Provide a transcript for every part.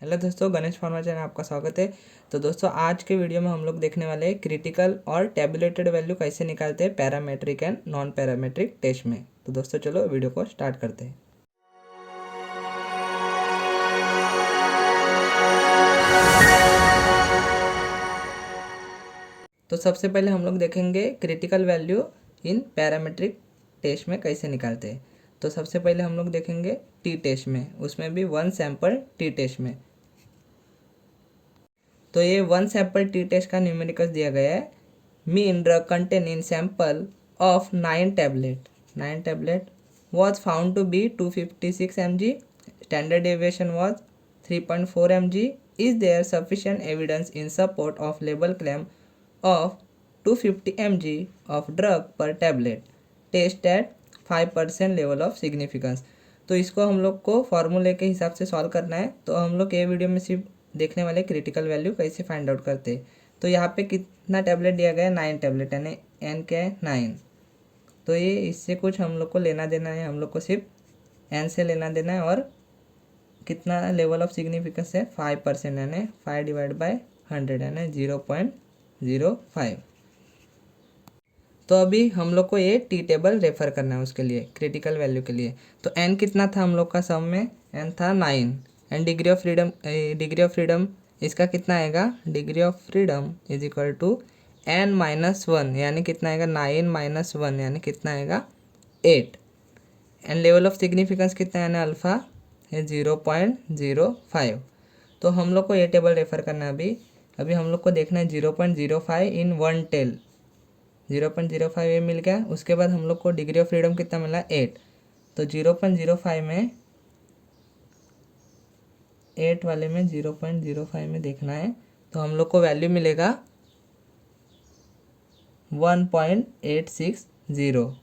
Hello दोस्तों, Ganesh pharma channel आपका स्वागत है। तो दोस्तों आज के वीडियो में हम लोग देखने वाले हैं क्रिटिकल और टैबुलेटेड वैल्यू कैसे निकालते हैं parametric and non parametric test में। तो दोस्तों चलो वीडियो को स्टार्ट करते हैं। तो सबसे पहले हम लोग देखेंगे critical value in parametric test में कैसे निकालते हैं। तो सबसे पहले हम लोग देखेंगे टी टेस्ट में, उसमें भी वन सैंपल टी टेस्ट में। तो ये वन सैंपल टी टेस्ट का न्यूमेरिकल्स दिया गया है। Mean drug contain in sample of 9 tablet was found to be 256 mg. Standard deviation was 3.4 mg. Is there sufficient evidence in support of label claim of 250 mg of drug per tablet? Test at 5% level of significance. तो इसको हम लोग को फॉर्मूले के हिसाब से solve करना है। तो हम लोग ये वीडियो में सिर्फ देखने वाले क्रिटिकल वैल्यू कैसे फाइंड आउट करते हैं। तो यहाँ पे कितना टैबलेट दिया गया है, 9 टैबलेट, यानी एन क्या है 9। तो ये इससे कुछ हम लोग को लेना देना है, हम लोग को सिर्फ एन से लेना देना है। और कितना लेवल ऑफ सिग्निफिकेंस है 5%, यानी 5/100 यानी 0.05। तो अभी हम लोग को ये टी टेबल रेफर करना है उसके लिए, क्रिटिकल वैल्यू के लिए। तो एन कितना था हम लोग का सम में, एन था 9। एंड डिग्री ऑफ फ्रीडम इसका कितना आएगा, degree of freedom is equal to n-1, यानी कितना आएगा 9 - 1, यानी कितना आएगा 8। एंड लेवल ऑफ सिग्निफिकेंस कितना है, यानी अल्फ़ा है 0.05। तो हम लोग को ये टेबल रेफर करना है। अभी हम लोग को देखना है 0.05 इन वन टेल, 0.05 ये मिल गया। उसके बाद हम लोग को डिग्री ऑफ फ्रीडम कितना मिला, 8। तो 0.05 में 8 वाले में 0.05 में देखना है। तो हम लोग को वैल्यू मिलेगा 1.860,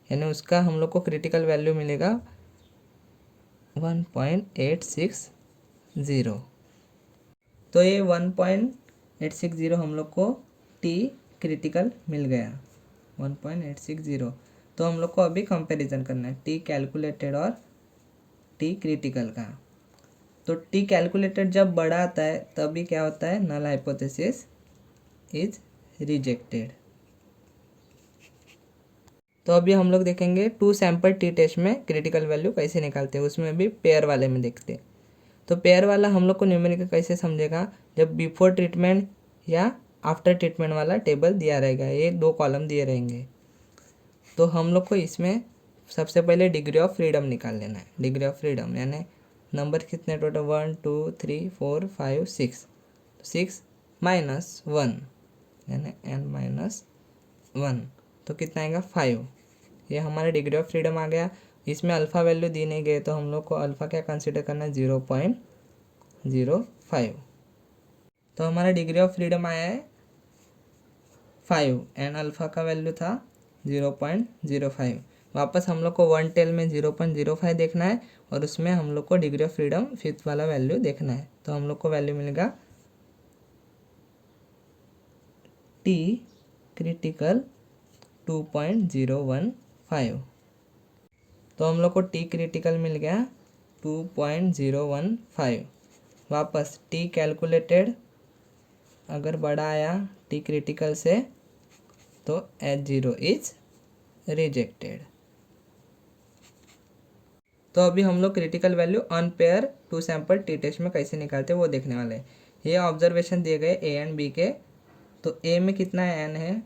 यानी उसका हम लोग को क्रिटिकल वैल्यू मिलेगा 1.860। तो ये 1.860 हम लोग को टी क्रिटिकल मिल गया, 1.860। तो हम लोग को अभी कंपैरिजन करना है टी कैलकुलेटेड और टी क्रिटिकल का। तो टी कैलकुलेटेड जब बड़ा आता है तभी क्या होता है, नल हाइपोथेसिस इज रिजेक्टेड। तो अभी हम लोग देखेंगे 2 सैंपल टी टेस्ट में क्रिटिकल वैल्यू कैसे निकालते हैं, उसमें भी पेयर वाले में देखते हैं। तो पेयर वाला हम लोग को न्यूमेरिकल कैसे समझेगा, जब बिफोर ट्रीटमेंट या आफ्टर ट्रीटमेंट वाला टेबल दिया रहेगा, ये 2 कॉलम दिए रहेंगे। तो हम लोग को इसमें सबसे पहले डिग्री ऑफ फ्रीडम निकाल लेना है। डिग्री ऑफ फ्रीडम यानी नंबर कितने टोटल, 1 2 3 4 5 6, 6 - 1 यानी n-1, तो कितना आएगा 5। ये हमारा डिग्री ऑफ फ्रीडम आ गया। इसमें अल्फ़ा वैल्यू दी नहीं गई, तो हम लोग को अल्फ़ा क्या कंसिडर करना है, 0.05। तो हमारा डिग्री ऑफ फ्रीडम आया है 5 एंड अल्फ़ा का वैल्यू था 0.05। वापस हम लोग को वन टेल में 0.05 देखना है और उसमें हम लोग को डिग्री ऑफ फ्रीडम फिफ्थ वाला वैल्यू देखना है। तो हम लोग को वैल्यू मिलेगा टी क्रिटिकल 2.015। तो हम लोग को टी क्रिटिकल मिल गया 2.015। वापस टी कैलकुलेटेड अगर बड़ा आया टी क्रिटिकल से तो H0 इज रिजेक्टेड। तो अभी हम लोग critical value on pair 2 sample T test में कैसे निकालते हैं वो देखने वाले हैं। ये ऑब्जर्वेशन दिए गए ए एंड बी के। तो ए में कितना एन है,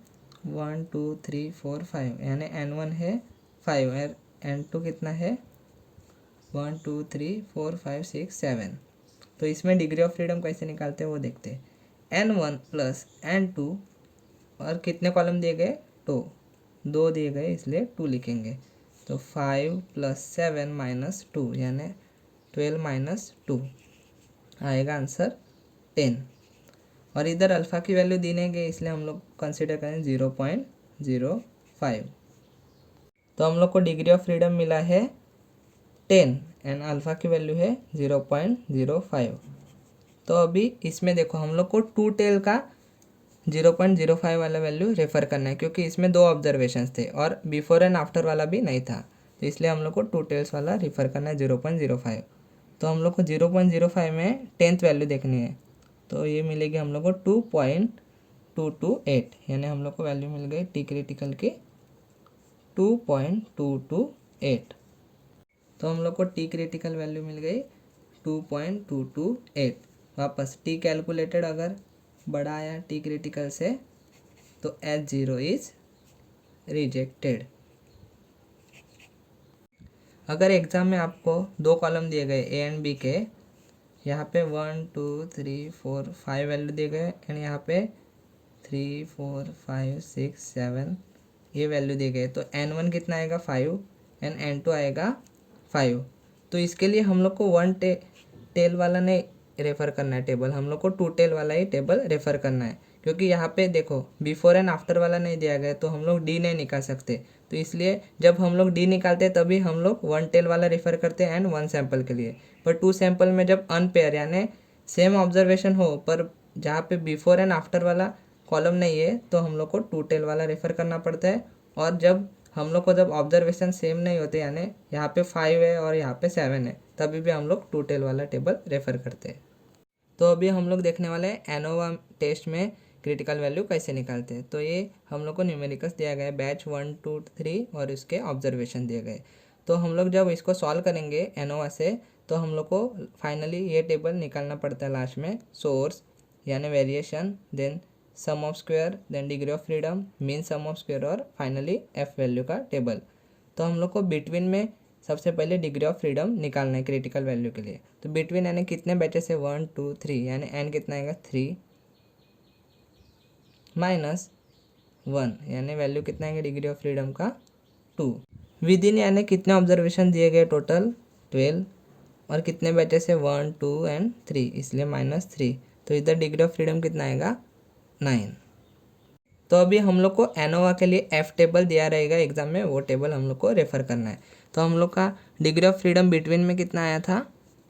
1 2 3 4 5, यानी n1 है 5, n2 कितना है 1 2 3 4 5 6 7। तो इसमें डिग्री ऑफ फ्रीडम कैसे निकालते हैं वो देखते हैं। n1 + n2 और कितने कॉलम दिए गए, 2 दिए गए इसलिए 2 लिखेंगे। तो 5 + 7 - 2 यानी 12 - 2 आएगा आंसर 10। और इधर अल्फ़ा की वैल्यू दी नहीं गई इसलिए हम लोग कंसिडर करें 0.05। तो हम लोग को डिग्री ऑफ फ्रीडम मिला है 10 एंड अल्फ़ा की वैल्यू है 0.05। तो अभी इसमें देखो हम लोग को 2 टेल का 0.05 वाला वैल्यू रेफ़र करना है, क्योंकि इसमें 2 ऑब्जर्वेशंस थे और बिफोर एंड आफ्टर वाला भी नहीं था। तो इसलिए हम लोग को 2 टेल्स वाला रेफ़र करना है 0.05। तो हम लोग को 0.05 में 10th वैल्यू देखनी है, तो ये मिलेगी हम लोग को 2.228, यानी हम लोग को वैल्यू मिल गई टी क्रिटिकल की 2.228। तो हम लोग को टी क्रिटिकल वैल्यू मिल गई 2.228। वापस टी कैलकुलेटेड अगर बड़ा आया टी क्रिटिकल से तो H0 इज रिजेक्टेड। अगर एग्ज़ाम में आपको 2 कॉलम दिए गए ए एंड बी के, यहाँ पे 1 2 3 4 5 वैल्यू दिए गए एंड यहाँ पे 3 4 5 6 7 ये वैल्यू दिए गए, तो N1 कितना आएगा 5 एंड N2 आएगा 5। तो इसके लिए हम लोग को 1 टेल वाला नहीं रेफ़र करना है टेबल, हम लोग को 2 टेल वाला ही टेबल रेफ़र करना है, क्योंकि यहाँ पे देखो बिफोर एंड आफ्टर वाला नहीं दिया गया तो हम लोग डी नहीं निकाल सकते। तो इसलिए जब हम लोग डी निकालते हैं तभी हम लोग 1 टेल वाला रेफ़र करते हैं एंड 1 सैंपल के लिए। पर 2 सैंपल में जब अनपेयर यानी सेम ऑब्जर्वेशन हो पर जहाँ पे बिफोर एंड आफ्टर वाला कॉलम नहीं है तो हम लोग को 2 टेल वाला रेफ़र करना पड़ता है। और जब हम लोग को जब ऑब्जर्वेशन सेम नहीं होते यानी यहाँ पे 5 है और यहाँ पे 7 है तभी भी हम लोग 2 टेल वाला टेबल रेफ़र करते हैं। तो अभी हम लोग देखने वाले हैं एनोवा टेस्ट में क्रिटिकल वैल्यू कैसे निकालते हैं। तो ये हम लोग को न्यूमेरिकल्स दिया गया है बैच 1 2 3 और इसके ऑब्जर्वेशन दिए गए। तो हम लोग जब इसको सॉल्व करेंगे एनोवा से तो हम लोग को फाइनली ये टेबल निकालना पड़ता है लास्ट में, सोर्स यानी variation, then sum of square, then degree of freedom, mean sum of square और फाइनली एफ वैल्यू का टेबल। तो हम लोग को बिटवीन में सबसे पहले डिग्री ऑफ फ्रीडम निकालना है क्रिटिकल वैल्यू के लिए। तो बिटवीन यानी कितने बैचेस है 1 2 3 यानी एन कितना आएगा 3 माइनस 1 यानी वैल्यू कितना आएगा डिग्री ऑफ फ्रीडम का 2। विद इन यानी कितने ऑब्जर्वेशन दिए गए टोटल 12 और कितने बैचेस है 1 2 एंड 3 इसलिए -3। तो इधर डिग्री ऑफ फ्रीडम कितना आएगा 9। तो अभी हम लोग को एनोवा के लिए एफ टेबल दिया रहेगा एग्जाम में, वो टेबल हम लोग को रेफ़र करना है। तो हम लोग का डिग्री ऑफ फ्रीडम बिटवीन में कितना आया था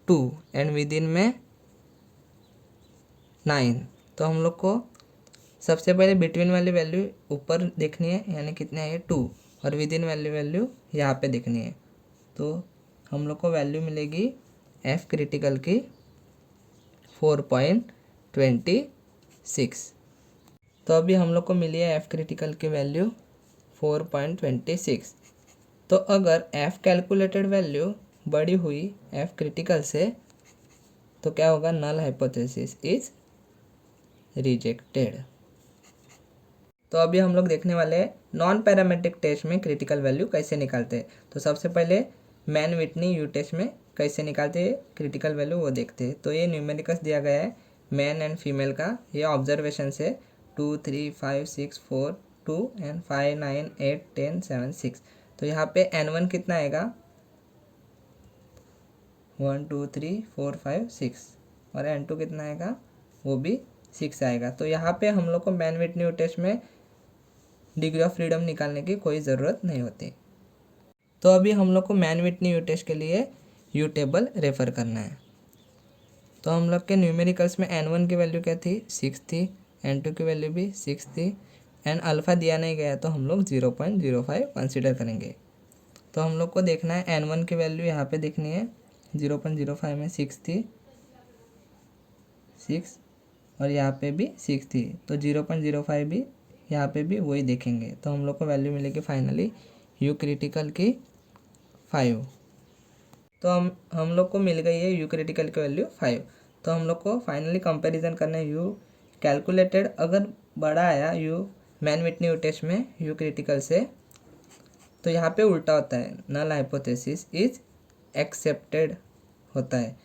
2 एंड विद इन में 9। तो हम लोग को सबसे पहले बिटवीन वाली वैल्यू ऊपर देखनी है यानी कितने है 2 और विद इन वाली वैल्यू यहाँ पे देखनी है। तो हम लोग को वैल्यू मिलेगी एफ क्रिटिकल की 4.26। तो अभी हम लोग को मिली है एफ क्रिटिकल की वैल्यू 4.26। तो अगर एफ कैलकुलेटेड वैल्यू बड़ी हुई एफ क्रिटिकल से तो क्या होगा, नल हाइपोथेसिस इज रिजेक्टेड। तो अभी हम लोग देखने वाले हैं नॉन पैरामेट्रिक टेस्ट में क्रिटिकल वैल्यू कैसे निकालते हैं। तो सबसे पहले मैन विटनी यू टेस्ट में कैसे निकालते हैं क्रिटिकल वैल्यू वो देखते हैं। तो ये न्यूमेरिकल्स दिया गया है मैन एंड फीमेल का, ये ऑब्जर्वेशन से 2 3 5 6 4 2 एंड 5 9 8 10 7 6। तो यहाँ पे N1 कितना आएगा 1 2 3 4 5 6 और N2 कितना आएगा वो भी 6 आएगा। तो यहाँ पे हम लोग को मैन विटनी यू टेस्ट में डिग्री ऑफ फ्रीडम निकालने की कोई ज़रूरत नहीं होती। तो अभी हम लोग को मैन विटनी यू टेस्ट के लिए यू टेबल रेफ़र करना है। तो हम लोग के न्यूमेरिकल्स में N1 की वैल्यू क्या थी 6 थी, N2 की वैल्यू भी 6 थी एंड अल्फ़ा दिया नहीं गया तो हम लोग 0.05 कंसिडर करेंगे। तो हम लोग को देखना है N1 की वैल्यू यहाँ पे देखनी है 0.05 में 6 थी 6 और यहाँ पे भी 6 थी, तो 0.05 भी यहाँ पे भी वही देखेंगे। तो हम लोग को वैल्यू मिलेगी फाइनली यू क्रिटिकल की 5। तो हम लोग को मिल गई है यू क्रिटिकल की वैल्यू 5। तो हम लोग को फाइनली कंपैरिजन करना है यू कैलकुलेटेड अगर बड़ा आया U Mann Whitney U test में यू क्रिटिकल से तो यहाँ पे उल्टा होता है, नल हाइपोथेसिस इज एक्सेप्टेड होता है।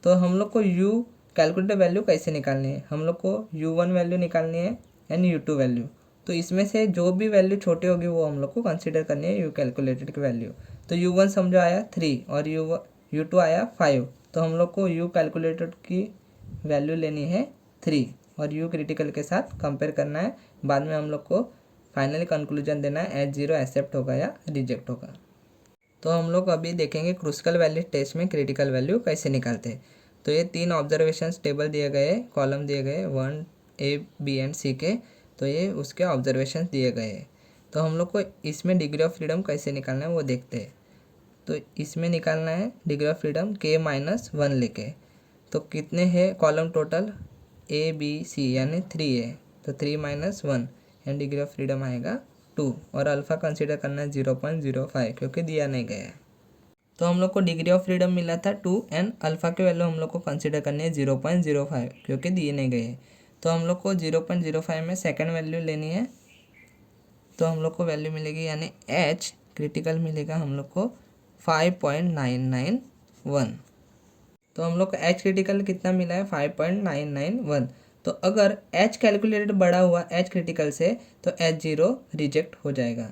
तो हम लोग को यू कैलकुलेटेड वैल्यू कैसे निकालनी है, हम लोग को U1 वैल्यू निकालनी है एंड U2 वैल्यू। तो इसमें से जो भी वैल्यू छोटी होगी वो हम लोग को कंसिडर करनी है यू कैलकुलेटेड की वैल्यू। तो U1 समझो आया 3 और U2 आया 5, तो हम लोग को यू कैलकुलेटेड की वैल्यू लेनी है 3 और यू क्रिटिकल के साथ कंपेयर करना है। बाद में हम लोग को फाइनली कंक्लूजन देना है H0 एक्सेप्ट होगा या रिजेक्ट होगा। तो हम लोग अभी देखेंगे क्रूसिकल वैल्यू टेस्ट में क्रिटिकल वैल्यू कैसे निकालते हैं। तो ये 3 ऑब्जर्वेशंस टेबल दिए गए, कॉलम दिए गए 1 A B एंड C के, तो ये उसके ऑब्जर्वेशंस दिए गए हैं। तो हम लोग को इसमें डिग्री ऑफ फ्रीडम कैसे निकालना है वो देखते हैं। तो इसमें निकालना है डिग्री ऑफ फ्रीडम k-1 लेके। तो कितने हैं कॉलम टोटल ABC यानी 3 है, तो 3 - 1 एंड डिग्री ऑफ फ्रीडम आएगा 2 और अल्फ़ा कंसीडर करना है 0.05 क्योंकि दिया नहीं गया है। तो हम लोग को डिग्री ऑफ फ्रीडम मिला था 2 एंड अल्फ़ा की वैल्यू हम लोग को कंसीडर करनी है 0.05 क्योंकि दिए नहीं गए। तो हम लोग को 0.05 में सेकंड वैल्यू लेनी है, तो हम लोग को वैल्यू मिलेगी यानी H क्रिटिकल मिलेगा हम लोग को 5.991। तो हम लोग को H क्रिटिकल कितना मिला है 5.991। तो अगर H कैलकुलेटेड बड़ा हुआ H क्रिटिकल से तो H0 रिजेक्ट हो जाएगा।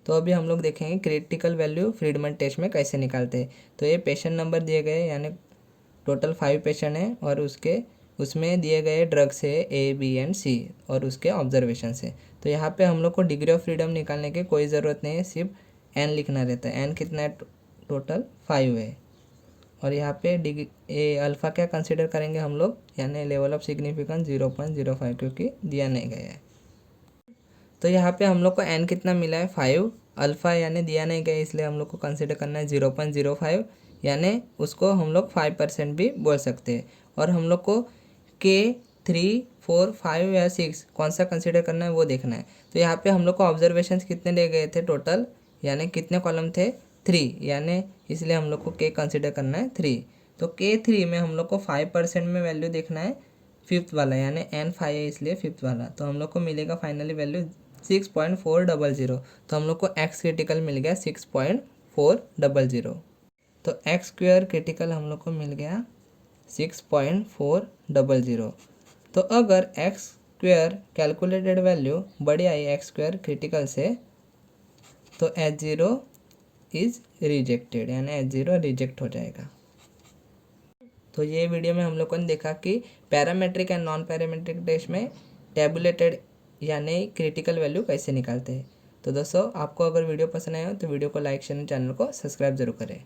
तो अभी हम लोग देखेंगे क्रिटिकल वैल्यू फ्रीडमैन टेस्ट में कैसे निकालते हैं। तो ये पेशेंट नंबर दिए गए यानी टोटल 5 पेशेंट हैं और उसमें दिए गए ड्रग्स है A, B एंड C और उसके ऑब्जर्वेशन से। तो यहाँ पे हम लोग को डिग्री ऑफ फ्रीडम निकालने की कोई ज़रूरत नहीं है, सिर्फ N लिखना रहता है। N कितना है टोटल 5 है और यहाँ पे अल्फ़ा क्या कंसिडर करेंगे हम लोग यानी लेवल ऑफ सिग्निफिकेंस 0.05 क्योंकि दिया नहीं गया है। तो यहाँ पे हम लोग को n कितना मिला है 5, अल्फ़ा यानी दिया नहीं गया इसलिए हम लोग को कंसिडर करना है 0.05 यानी उसको हम लोग 5% भी बोल सकते हैं। और हम लोग को k 3, 4, 5 या 6 कौन सा कंसिडर करना है वो देखना है। तो यहाँ पे हम लोग को ऑब्जर्वेशन कितने ले गए थे टोटल यानी कितने कॉलम थे 3 यानी इसलिए हम लोग को k कंसिडर करना है 3। तो k3 में हम लोग को 5% में वैल्यू देखना है फिफ्थ वाला यानी n5 है इसलिए फिफ्थ वाला। तो हम लोग को मिलेगा फाइनली वैल्यू 6.400। तो हम लोग को x क्रिटिकल मिल गया 6.400। तो x स्क्वायर क्रिटिकल हम लोग को मिल गया 6.400। तो अगर x स्क्वायर कैलकुलेटेड वैल्यू बड़ी आई x स्क्वायर क्रिटिकल से तो H0 इज़ रिजेक्टेड यानी H0 रिजेक्ट हो जाएगा। तो ये वीडियो में हम लोगों ने देखा कि parametric and non parametric test में टेबुलेटेड यानी क्रिटिकल वैल्यू कैसे निकालते हैं। तो दोस्तों आपको अगर वीडियो पसंद आया हो तो वीडियो को लाइक शेयर चैनल को सब्सक्राइब जरूर करें।